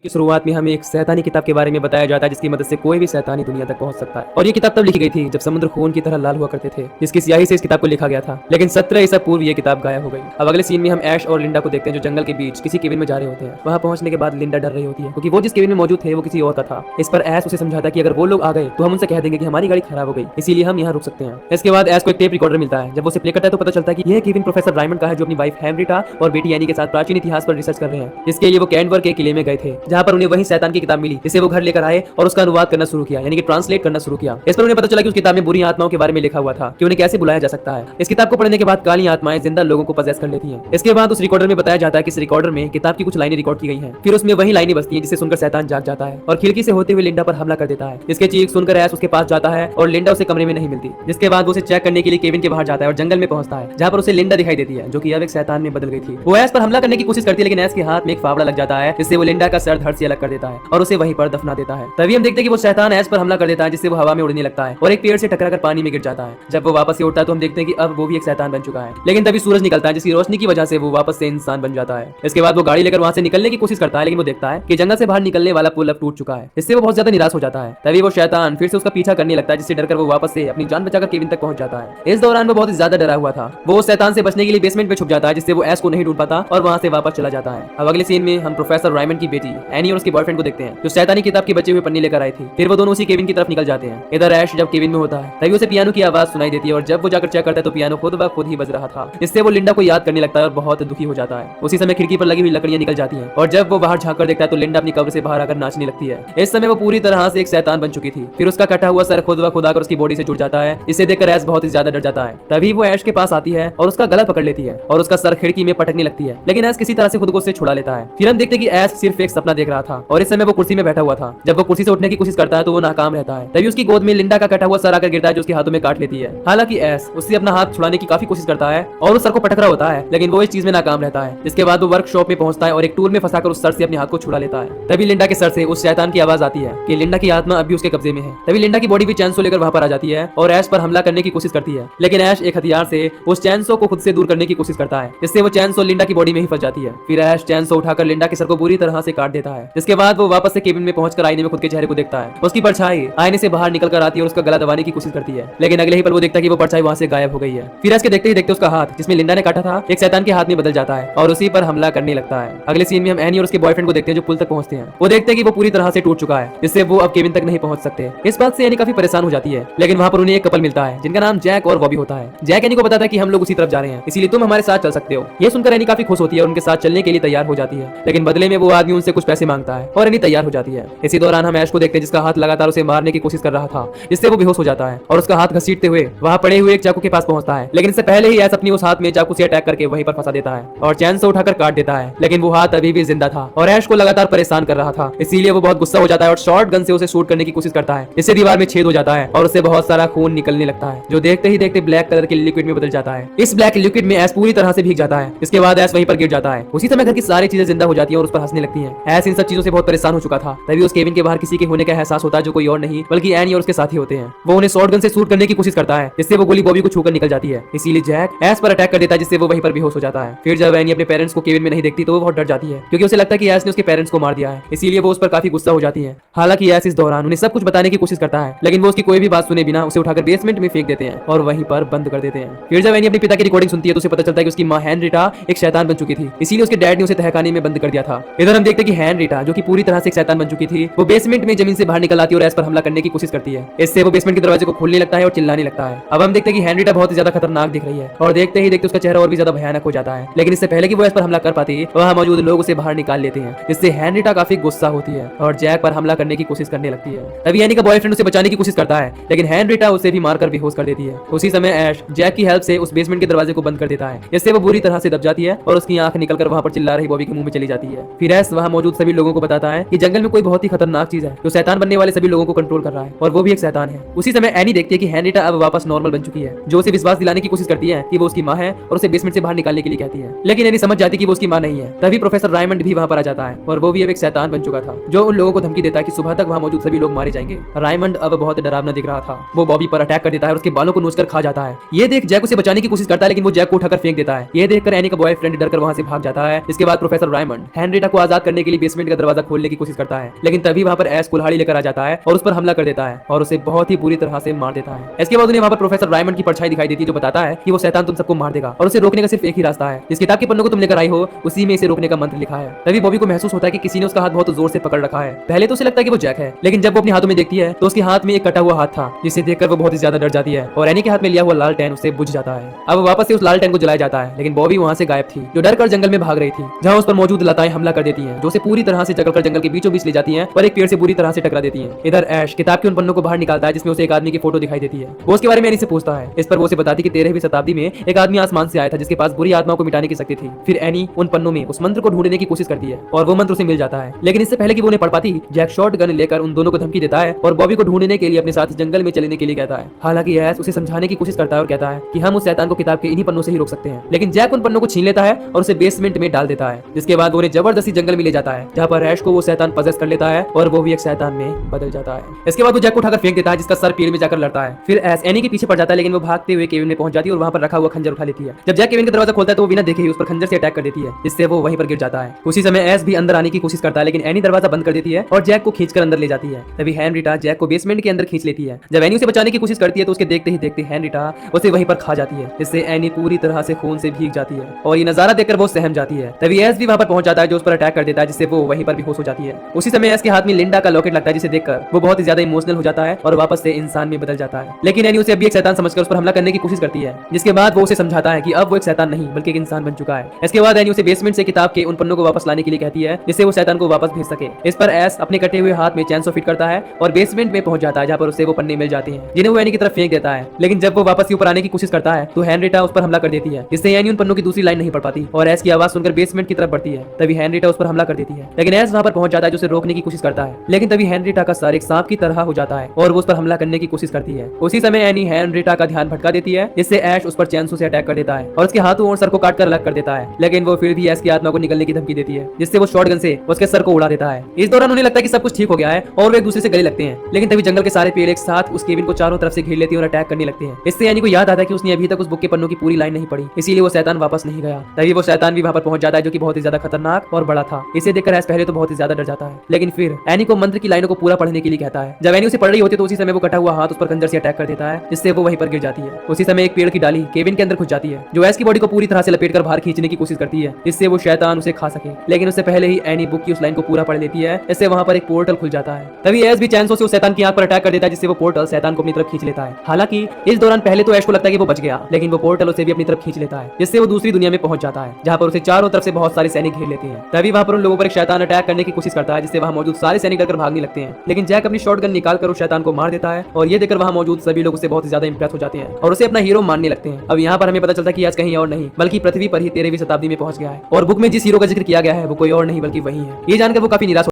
की शुरुआत में हमें एक शैतानी किताब के बारे में बताया जाता है जिसकी मदद से कोई भी शैतानी दुनिया तक पहुंच सकता है। और ये किताब तब लिखी गई थी जब समुद्र खून की तरह लाल हुआ करते थे, जिसकी स्याही से इस किताब को लिखा गया था। लेकिन 17 ईसा पूर्व ये किताब गायब हो गई। अब अगले सीन में हम ऐश और लिंडा को देखते हैं जो जंगल के बीच किसी केबिन में जा रहे होते हैं। वहां पहुंचने के बाद लिंडा डर रही होती है क्योंकि वो जिस केबिन में मौजूद थे वो किसी और का था। इस पर ऐश उसे समझाता है कि अगर वो लोग आ गए तो हम उनसे कह देंगे कि हमारी गाड़ी खराब हो गई, इसीलिए हम यहाँ रुक सकते हैं। इसके बाद ऐश को एक टेप रिकॉर्डर मिलता है। जब वो उसे प्ले करता है तो पता चलता है कि यह केबिन प्रोफेसर रायमंड का है जो अपनी वाइफ हेनरिटा और बेटी एनी के साथ प्राचीन इतिहास पर रिसर्च कर रहे हैं। इसके लिए वो कैंडवर के किले में गए थे जहाँ पर उन्हें वही शैतान की किताब मिली जिसे वो घर लेकर आए और उसका अनुवाद करना शुरू किया, यानी कि ट्रांसलेट करना शुरू किया। इस पर उन्हें पता चला कि उस किताब में बुरी आत्माओं के बारे में लिखा हुआ था कि उन्हें कैसे बुलाया जा सकता है। इस किताब को पढ़ने के बाद काली आत्माएं जिंदा लोगों को पजेस कर लेती हैं। इसके बाद उस रिकॉर्डर में बताया जाता है कि इस रिकॉर्डर में किताब की कुछ लाइनें रिकॉर्ड की गई हैं। फिर उसमें वही लाइनें बजती हैं जिसे सुनकर शैतान जाग जाता है और खिड़की से होते हुए लिंडा पर हमला कर देता है। इसके चीख सुनकर ऐश उसके पास जाता है और लिंडा उसे कमरे में नहीं मिलती, जिसके बाद वो उसे चेक करने के लिए केबिन के बाहर जाता है और जंगल में पहुंचता है जहाँ पर उसे लिंडा दिखाई देती है जो कि अब एक शैतान में बदल गई थी। वो ऐश पर हमला करने की कोशिश करती है लेकिन ऐश के हाथ में एक फावड़ा लग जाता है जिससे वो लिंडा का सर धड़ से अलग कर देता है और उसे वहीं पर दफना देता है। तभी हम देखते हैं कि वो शैतान ऐश पर हमला कर देता है जिससे वो हवा में उड़ने लगता है और एक पेड़ से टकराकर पानी में गिर जाता है। जब वो वापस से उठता है तो हम देखते हैं कि अब वो भी एक शैतान बन चुका है। लेकिन तभी सूरज निकलता है जिसकी रोशनी की वजह से वो वापस से इंसान बन जाता है। इसके बाद वो गाड़ी लेकर वहां से निकलने की कोशिश करता है लेकिन वो देखता है कि जंगल से बाहर निकलने वाला पुल अब टूट चुका है। इससे वो बहुत ज्यादा निराश हो जाता है। तभी वो शैतान फिर से उसका पीछा करने लगता है जिससे डरकर वो वापस से अपनी जान बचाकर केबिन तक पहुंच जाता है। इस दौरान वो बहुत ही ज्यादा डरा हुआ था। वो उस शैतान से बचने के लिए बेसमेंट में छुप जाता है जिससे वो ऐश को नहीं ढूंढ पाता और वहां से वापस चला जाता है। अब अगले सीन में हम प्रोफेसर रायमंड की बेटी एनी और उसके बॉयफ्रेंड को देखते हैं जो शैतानी किताब के बचे हुए पन्ने लेकर आई थी। फिर वो दोनों उसी केबिन की तरफ निकल जाते हैं। इधर ऐश जब केबिन में होता है तभी उसे पियानो की आवाज सुनाई देती है और जब वो जाकर चेक करता है तो पियानो खुद ब खुद ही बज रहा था। इससे वो लिंडा को याद करने लगता है और बहुत दुखी हो जाता है। उसी समय खिड़की पर लगी हुई लकड़ियां निकल जाती हैं और जब वो बाहर झांक कर देखता है तो लिंडा अपनी कब्र से बाहर आकर नाचने लगती है। इस समय वो पूरी तरह से एक शैतान बन चुकी थी। फिर उसका कटा हुआ सर खुद ब खुद आकर उसकी बॉडी से जुड़ जाता है। इसे देखकर ऐश बहुत ही ज्यादा डर जाता है। तभी वो ऐश के पास आती है और उसका गला पकड़ लेती है और उसका सर खिड़की में पटकने लगती है लेकिन ऐश किसी तरह से खुद को उससे छुड़ा लेता है। फिर हम देखते हैं कि ऐश सिर्फ एक सपना देख रहा था और इस समय वो कुर्सी में बैठा हुआ था। जब वो कुर्सी से उठने की कोशिश करता है तो वो नाकाम रहता है। तभी उसकी गोद में लिंडा का कटा हुआ सर आकर गिरता है जो उसके हाथों में काट लेती है। हालांकि ऐश उससे अपना हाथ छुड़ाने की काफी कोशिश करता है और उस सर को पटक रहा होता है लेकिन वो इस चीज में नाकाम रहता है। इसके बाद वो वर्कशॉप में पहुंचता है और एक टूल में फंसाकर उस सर से अपने हाथ को छुड़ा लेता है। तभी लिंडा के सर से उस शैतान की आवाज आती है कि लिंडा की आत्मा अभी उसके कब्जे में है। तभी लिंडा की बॉडी भी चैनसो लेकर वहां पर आ जाती है और ऐश पर हमला करने की कोशिश करती है लेकिन ऐश एक हथियार से उस चैनसो को खुद से दूर करने की कोशिश करता है जिससे वो चैनसो लिंडा की बॉडी में ही फंस जाती है। फिर ऐश चैनसो उठाकर लिंडा के सर को बुरी तरह से काट देता है। जिसके बाद वो वापस से केबिन में पहुंचकर आईने में खुद के चेहरे को देखता है। उसकी परछाई आईने से बाहर निकल कर आती है और उसका गला दबाने की कोशिश करती है लेकिन अगले ही पल वो देखता है कि वो परछाई वहां से गायब हो गई है। फिर ऐश के देखते ही देखते उसका हाथ जिसमें लिंडा ने काटा था एक शैतान के हाथ में बदल जाता है और उसी पर हमला करने लगता है। अगले सीन में हम एनी और उसके बॉयफ्रेंड को देखते हैं जो पुल तक पहुंचते हैं। वो देखते हैं कि वो पूरी तरह से टूट चुका है जिससे वो अब केबिन तक नहीं पहुंच सकते। इस बात से एनी काफी परेशान हो जाती है लेकिन वहां पर उन्हें एक कपल मिलता है जिनका नाम जैक और बॉबी होता है। जैक एनी को बताता है कि हम लोग उसी तरफ जा रहे हैं इसीलिए तुम हमारे साथ चल सकते हो। ये सुनकर एनी काफी खुश होती है और उनके साथ चलने के लिए तैयार हो जाती है लेकिन बदले में वो आदमी उनसे कुछ पैसे मांगता है और एनी तैयार हो जाती है। इसी दौरान हम ऐश को देखते हैं जिसका हाथ लगातार उसे मारने की कोशिश कर रहा था जिससे वो बेहोश हो जाता है और उसका हाथ घसीटते हुए वहां पड़े हुए एक चाकू के पास पहुंचता है लेकिन इससे पहले ही ऐश अपनी उस हाथ में चाकू से अटैक करके वहीं पर फंसा देता है और चैन से उठाकर काट देता है लेकिन वो हाथ अभी भी जिंदा था और ऐश को लगातार परेशान कर रहा था। इसीलिए वो बहुत गुस्सा हो जाता है और शॉर्ट गन से उसे शूट करने की कोशिश करता है। इससे दीवार में छेद हो जाता है और उससे बहुत सारा खून निकलने लगता है जो देखते ही देखते ब्लैक कलर के लिक्विड में बदल जाता है। इस ब्लैक लिक्विड में ऐश पूरी तरह से भीग जाता है। इसके बाद ऐश वहीं पर गिर जाता है। उसी समय घर की सारी चीजें जिंदा हो जाती है और उस पर हंसने लगती है। ऐश इन सब चीजों से बहुत परेशान हो चुका था। तभी उस केबिन के बाहर किसी के होने का एहसास होता है जो कोई और नहीं बल्कि एनी और उसके साथी होते हैं। वो उन्हें शॉर्ट गन से शूट करने की कोशिश करता है जिससे वो गोली बॉबी को छूकर निकल जाती है। इसीलिए जैक ऐश पर अटैक कर देता है जिससे वो वहीं पर बेहोश हो जाता है। फिर जब एनी अपने पेरेंट्स को केबिन में नहीं देखती तो वो बहुत डर जाती है क्योंकि उसे लगता है कि ऐश ने उसके पेरेंट्स को मार दिया है। इसीलिए वो उस पर काफी गुस्सा हो जाती है। हालांकि ऐश इस दौरान उन्हें सब कुछ बताने की कोशिश करता है लेकिन वो उसकी कोई भी बात सुने बिना उसे उठाकर बेसमेंट में फेंक देते हैं और वहीं पर बंद कर देते हैं। फिर जब एनी अपने पिता की रिकॉर्डिंग सुनती है तो उसे पता चलता है कि उसकी मां हेनरिटा एक शैतान बन चुकी थी। इसीलिए उसके डैड ने उसे तहखाने में बंद कर दिया था। इधर हम देखते हैं कि हेनरिटा जो कि पूरी तरह से एक शैतान बन चुकी थी वो बेसमेंट में जमीन से बाहर निकल आती है और ऐश पर हमला करने की कोशिश करती है। इससे वो बेसमेंट के दरवाजे को खोलने लगता है और चिल्लाने लगता है। अब हम देखते हैं कि हेनरिटा बहुत ही ज्यादा खतरनाक दिख रही है और देखते ही देखते उसका चेहरा और भी ज्यादा भयानक हो जाता है। लेकिन इससे पहले कि वो ऐश पर हमला कर पाती वहां मौजूद लोग उसे बाहर निकाल लेते हैं जिससे हेनरिटा काफी गुस्सा होती है और जैक पर हमला करने की कोशिश करने लगती है। तभी एनी का बॉयफ्रेंड उसे बचाने की कोशिश करता है लेकिन हेनरिटा उसे भी मारकर बेहोश कर देती है। उसी समय ऐश जैक की हेल्प से उस बेसमेंट के दरवाजे को बंद कर देता है जिससे वो बुरी तरह से दब जाती है और उसकी आंख निकलकर वहां पर चिल्ला रही बॉबी के मुंह में चली जाती है। फिर ऐश वहां मौजूद सभी लोगों को बताता है कि जंगल में कोई बहुत ही खतरनाक चीज है जो शैतान बनने वाले सभी लोगों को कंट्रोल कर रहा है और वो भी एक शैतान है। उसी समय एनी देखती है कि हेनरिटा अब वापस नॉर्मल बन चुकी है जो उसे विश्वास दिलाने की कोशिश करती है कि वो उसकी मां है और उसे बेसमेंट से बाहर निकालने के लिए कहती है लेकिन एनी समझ जाती है कि वो उसकी मां नहीं है। तभी प्रोफेसर रायमंड भी वहां पर आ जाता है और वो भी अब एक शैतान बन चुका था जो उन लोगों को धमकी देता है कि सुबह तक वहां मौजूद सभी लोग मारे जाएंगे। रायमंड अब बहुत डरावना दिख रहा था। वो बॉबी पर अटैक कर देता है और उसके बालों को नोचकर खा जाता है। ये देख जैक उसे बचाने की कोशिश करता है लेकिन वो जैक को उठाकर फेंक देता है। ये देखकर एनी का बॉयफ्रेंड डरकर वहां से भाग जाता है। इसके बाद प्रोफेसर रायमंड हेनरिटा को आजाद करने के लिए बेसमेंट का दरवाजा खोलने की कोशिश करता है, लेकिन तभी वहाँ पर एश कुल्हाड़ी लेकर आ जाता है और उस पर हमला कर देता है और उसे बहुत ही बुरी तरह से मार देता है। इसके बाद उन्हें वहाँ पर प्रोफेसर रायमंड की परछाई दिखाई देती है जो बताता है कि वो शैतान तुम सबको मार देगा और उसे रोकने का सिर्फ एक ही रास्ता है। इस किताब के पन्नों को तुम लेकर आई हो उसी में इसे रोकने का मंत्र लिखा है। तभी बॉबी को महसूस होता है कि किसी ने उसका हाथ बहुत जोर से पकड़ रखा है। पहले तो उसे लगता है कि वो जैक है, लेकिन जब वो अपने हाथों में देखती है तो उसके हाथ में एक कटा हुआ हाथ था, जिसे देखकर वो बहुत ही ज्यादा डर जाती है और एनी के हाथ में लिया हुआ लालटेन उसे बुझ जाता है। अब वापस से उस लालटेन को जलाया जाता है, लेकिन बॉबी वहाँ से गायब थी, जो डर कर जंगल में भाग रही थी, जहाँ उस पर मौजूद लताएं हमला कर देती हैं, जो उसे पूरी तरह से जकड़कर जंगल के बीचों बीच ले जाती हैं और एक पेड़ से बुरी तरह से टकरा देती हैं। इधर ऐश किताब के उन पन्नों को बाहर निकालता है जिसमें उसे एक आदमी की फोटो दिखाई देती है। वो उसके बारे में एनी से पूछता है। इस पर वो उसे बताती कि 13वीं शताब्दी में एक आदमी आसमान से आया था जिसके पास बुरी आत्माओं को मिटाने की शक्ति थी। फिर एनी उन पन्नों में उस मंत्र को ढूंढने की कोशिश करती है और वो मंत्र उसे मिल जाता है, लेकिन इससे पहले कि वो उन्हें पढ़ पाती, जैक शॉट गन लेकर उन दोनों को धमकी देता है और बॉबी को ढूंढने के लिए अपने साथ जंगल में चलने के लिए कहता है। हालांकि ऐश उसे समझाने की कोशिश करता है और कहता है कि हम उस शैतान को किताब के इन्हीं पन्नों से ही रोक सकते हैं, लेकिन जैक उन पन्नों को छीन लेता है और उसे बेसमेंट में डाल देता है, जिसके बाद वो उन्हें जबरदस्ती जंगल में ले जाता है, जहाँ पर ऐश को वो शैतान पजेस कर लेता है और वो भी एक शैतान में बदल जाता है। इसके बाद वो जैक को उठाकर फेंक देता है, जिसका सर पेड़ में जाकर लड़ता है। फिर ऐश एनी के पीछे पड़ जाता है, लेकिन वो भागते हुए केविन में पहुंच जाती है और वहाँ पर रखा हुआ खंजर उठा लेती है। जब जैक केविन का दरवाजा खोलता है तो वो बिना देखे ही उस पर खंजर से अटैक कर देती है, जिससे वो वहीं पर गिर जाता है। उसी समय ऐश भी अंदर आने की कोशिश करता है, लेकिन एनी दरवाजा बंद कर देती है और जैक को खींचकर अंदर ले जाती है। तभी हेनरिटा जैक को बेसमेंट के अंदर खींच लेती है। जब एनी उसे बचाने की कोशिश करती है तो उसके देखते ही देखते हेनरिटा उसे वहीं पर खा जाती है, जिससे एनी पूरी तरह से खून से भीग जाती है और ये नजारा देखकर वो सहम जाती है। तभी ऐश भी वहाँ पर पहुंच जाता है, जो उस पर अटैक कर देता है, जिससे वो वहीं पर बेहोश हो जाती है। उसी समय ऐश के हाथ में लिंडा का लॉकेट लगता है, जिसे देखकर वो बहुत ही ज्यादा इमोशनल हो जाता है और वापस से इंसान में बदल जाता है। लेकिन एनी उसे अभी एक शैतान समझकर उस पर हमला करने की कोशिश करती है, जिसके बाद वो उसे समझाता है कि अब वो एक शैतान नहीं बल्कि एक इंसान बन चुका है। इसके बाद एनी उसे बेसमेंट से किताब के उन पन्नों को वापस लाने के लिए कहती है, जिससे वो शैतान को वापस भेज सके। इस पर ऐश अपने कटे हुए हाथ में चैन फिट करता है और बेसमेंट में पहुंच जाता है, जहाँ पर उसे वो पन्ने मिल जाती हैं, जिन्हें वो एनी की तरफ फेंक देता है। लेकिन जब वो वापस ऊपर आने की कोशिश करता है तो हेनरिटा उस पर हमला कर देती है, जिससे एनी उन पन्नों की दूसरी लाइन नहीं पढ़ पाती और ऐश की आवाज सुनकर बेसमेंट की तरफ बढ़ती है। तभी हेनरिटा उस पर हमला कर देती है, लेकिन ऐश वहाँ पर पहुंच जाता है, जो उसे रोकने की कोशिश करता है, लेकिन तभी हेनरिटा का सर एक सांप की तरह हो जाता है और वो उस पर हमला करने की कोशिश करती है। उसी समय एनी हेनरिटा का ध्यान भटका देती है, जिससे ऐश उस पर चैनसू से अटैक कर देता है और उसके हाथों और सर को काटकर अलग कर देता है, लेकिन वो फिर भी ऐश की आत्मा को निकलने की धमकी देती है, जिससे वो शॉटगन से उसके सर को उड़ा देता है। इस दौरान उन्हें लगता है कि सब कुछ ठीक हो गया है और वो एक दूसरे से गले लगते हैं, लेकिन तभी जंगल के सारे पेड़ एक साथ उस केबिन को चारों तरफ से घेर लेते हैं और अटैक करने लगते हैं। इससे एनी को याद आता है कि उसने अभी तक उस बुक के पन्नों की पूरी लाइन नहीं पढ़ी, इसीलिए वो शैतान वापस नहीं गया। तभी वो शैतान भी वहाँ पर पहुंच जाता है, जो कि बहुत ही ज्यादा खतरनाक और बड़ा था। इसे देखकर ऐश पहले तो बहुत ही ज्यादा डर जाता है, लेकिन फिर एनी को मंत्र की लाइनों को पूरा पढ़ने के लिए कहता है। जब एनी उसे पढ़ रही होती है तो उसी समय वो कटा हुआ हाथ उस पर खंजर से अटैक कर देता है, जिससे वो वहीं पर गिर जाती है। उसी समय एक पेड़ की डाली केबिन के अंदर घुस जाती है, जो ऐश की बॉडी को पूरी तरह से लपेटकर बाहर खींचने की कोशिश करती है, जिससे वो शैतान उसे खा सके। लेकिन उससे पहले ही एनी बुक की उस लाइन को पूरा पढ़ लेती है, इससे वहाँ पर एक पोर्टल खुल जाता है। तभी ऐश भी चैनसो से उस शैतान की आंख पर अटैक कर देता है, जिससे वो पोर्टल शैतान को अपनी तरफ खींच लेता है। हालांकि इस दौरान पहले तो ऐश को लगता है कि वो बच गया, लेकिन वो पोर्टल उसे भी अपनी तरफ खींच लेता है, जिससे वो दूसरी दुनिया में पहुंच जाता है, जहाँ पर उसे चारों तरफ से बहुत सारे सैनिक घेर लेते हैं। तभी वहाँ पर उन लोगों पर एक शैतान अटैक करने की कोशिश करता है, जिससे वहाँ मौजूद सारे सैनिक डरकर भागने लगते हैं, लेकिन जैक अपनी शॉटगन निकालकर उस शैतान को मार देता है और ये देखकर वहाँ मौजूद सभी लोग उससे बहुत ज्यादा इंप्रेस हो जाते हैं और उसे अपना हीरो मानने लगते हैं। अब यहाँ पर हमें पता चलता है कि आज कहीं और नहीं बल्कि पृथ्वी पर ही 13वीं शताब्दी में पहुंच गया है और बुक में जिस हीरो का जिक्र किया गया है वो कोई और नहीं बल्कि वही है। ये जानकर वो काफी निराश